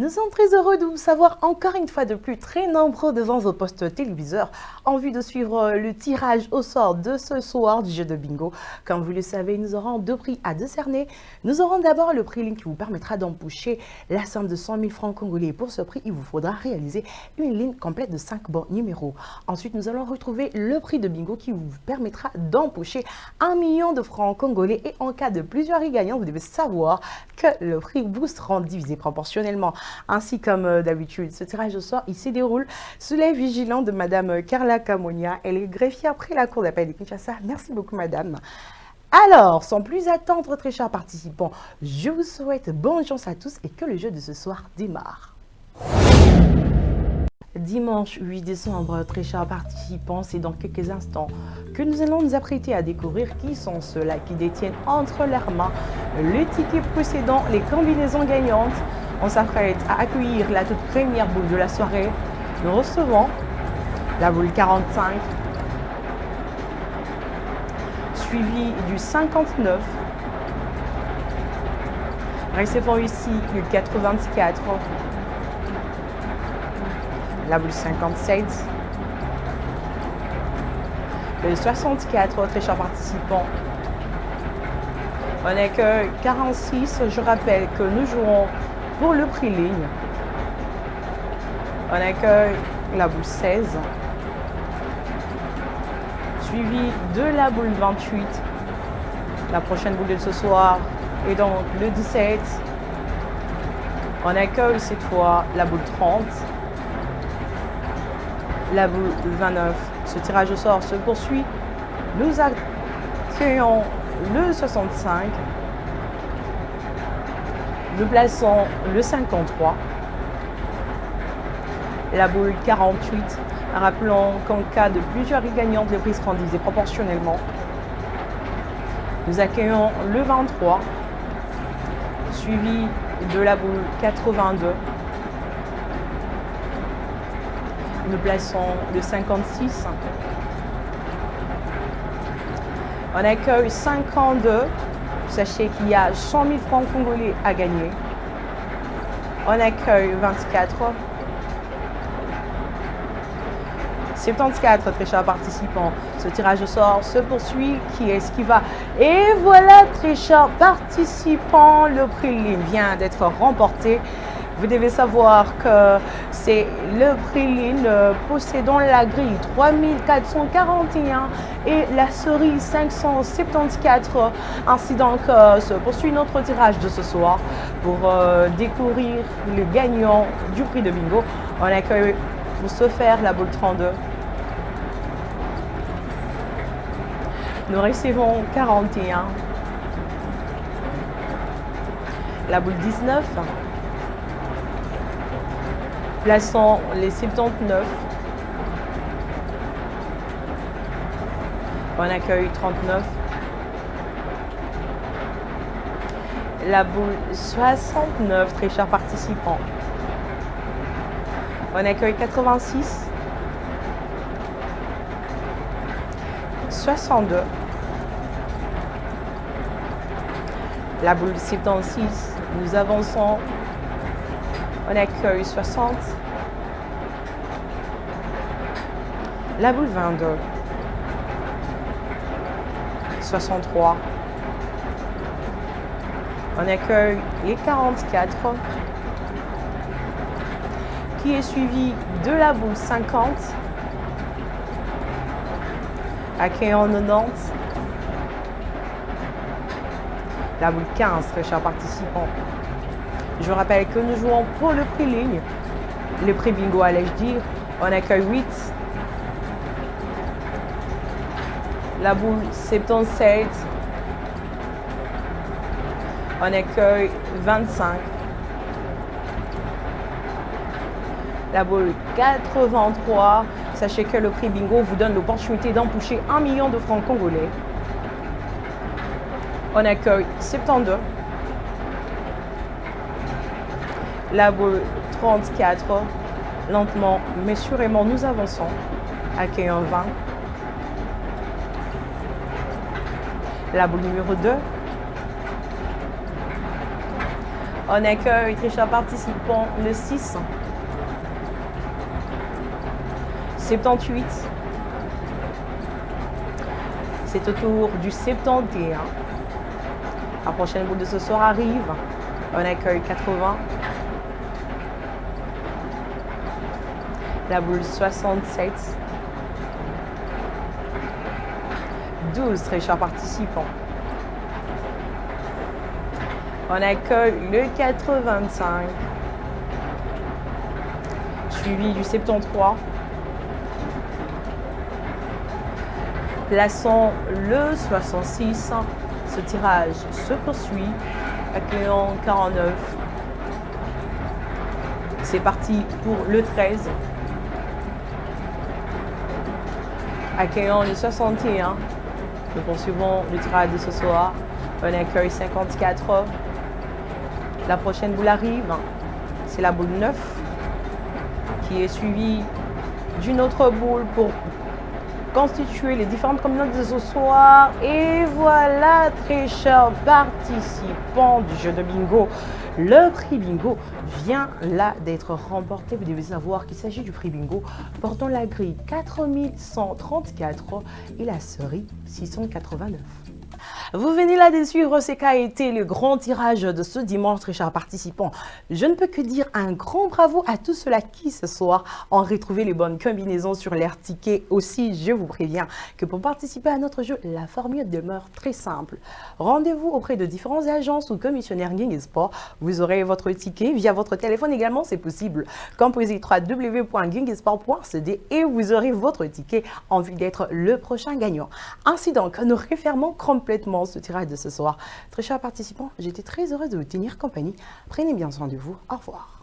Nous sommes très heureux de vous savoir encore une fois de plus très nombreux devant vos postes téléviseurs en vue de suivre le tirage au sort de ce soir du jeu de bingo. Comme vous le savez, nous aurons deux prix à décerner. Nous aurons d'abord le prix ligne qui vous permettra d'embaucher la somme de 100 000 francs congolais. Pour ce prix, il vous faudra réaliser une ligne complète de 5 bons numéros. Ensuite, nous allons retrouver le prix de bingo qui vous permettra d'empocher 1 million de francs congolais. Et en cas de plusieurs gagnants, vous devez savoir que le prix vous sera divisé proportionnellement. Ainsi comme d'habitude, ce tirage au sort, il se déroule sous les vigilants de Madame Carla Camonia. Elle est greffière après la cour d'appel de Kinshasa. Merci beaucoup, Madame. Alors, sans plus attendre, très chers participants, je vous souhaite bonne chance à tous et que le jeu de ce soir démarre. Dimanche 8 décembre, très chers participants, c'est dans quelques instants que nous allons nous apprêter à découvrir qui sont ceux-là qui détiennent entre leurs mains le ticket possédant les combinaisons gagnantes. On s'apprête à accueillir la toute première boule de la soirée. Nous recevons la boule 45, suivie du 59. Recevons ici le 84, la boule 57, le 64, très chers participants. On accueille 46, je rappelle que nous jouons pour le prix ligne. On accueille la boule 16, suivi de la boule 28. La prochaine boule de ce soir est donc le 17. On accueille cette fois la boule 30, la boule 29. Ce tirage au sort se poursuit. Nous accueillons le 65. Nous plaçons le 53, la boule 48. Rappelons qu'en cas de plusieurs gagnantes, les prix seront divisés proportionnellement. Nous accueillons le 23, suivi de la boule 82. Nous plaçons le 56. On accueille 52. Sachez qu'il y a 100 000 francs congolais à gagner. On accueille 24. 74, très chers participants. Ce tirage au sort se poursuit. Qui est-ce qui va? Et voilà, très chers participants, le prix ligne vient d'être remporté. Vous devez savoir que c'est le prix ligne possédant la grille 3441 et la cerise 574. Ainsi donc se poursuit notre tirage de ce soir pour découvrir le gagnant du prix de bingo. On accueille pour ce faire la boule 32. Nous recevons 41. La boule 19. Plaçons les 79. On accueille 39. La boule 69, très chers participants. On accueille 86. 62. La boule 76, nous avançons. On accueille 60. La boule 22. 63. On accueille les 44. Qui est suivi de la boule 50. Accueillant 90. La boule 15, très chers participants. Je rappelle que nous jouons pour le prix ligne, le prix bingo allais-je dire. On accueille 8. La boule 77. On accueille 25. La boule 83. Sachez que le prix bingo vous donne l'opportunité d'empocher 1 million de francs congolais. On accueille 72. La boule 34. Lentement mais sûrement nous avançons. Accueillant 20. La boule numéro 2. On accueille très chers participants le 6, 78. C'est au tour du 71. La prochaine boule de ce soir arrive. On accueille 80. La boule 67. 12 très chers participants. On accueille le 85. Suivi du 73. Plaçons le 66. Ce tirage se poursuit. Accueillant 49. C'est parti pour le 13. Accueillant le 61. Nous poursuivons le tirage de ce soir. On accueille 54. La prochaine boule arrive. C'est la boule 9 qui est suivie d'une autre boule pour constituer les différentes combinaisons de ce soir. Et voilà, très chers participants du jeu de bingo, le prix bingo vient là d'être remporté. Vous devez savoir qu'il s'agit du prix bingo portant la grille 4134 et la série 689. Vous venez là de suivre ce qu'a été le grand tirage de ce dimanche, très chers participants. Je ne peux que dire un grand bravo à tous ceux-là qui ce soir ont retrouvé les bonnes combinaisons sur leurs tickets. Aussi, je vous préviens que pour participer à notre jeu, la formule demeure très simple. Rendez-vous auprès de différentes agences ou commissionnaires Ging Sport. Vous aurez votre ticket via votre téléphone également, c'est possible. Composez www.gingsport.cd et vous aurez votre ticket en vue d'être le prochain gagnant. Ainsi donc, nous refermons complètement ce tirage de ce soir. Très chers participants, j'étais très heureuse de vous tenir compagnie. Prenez bien soin de vous. Au revoir.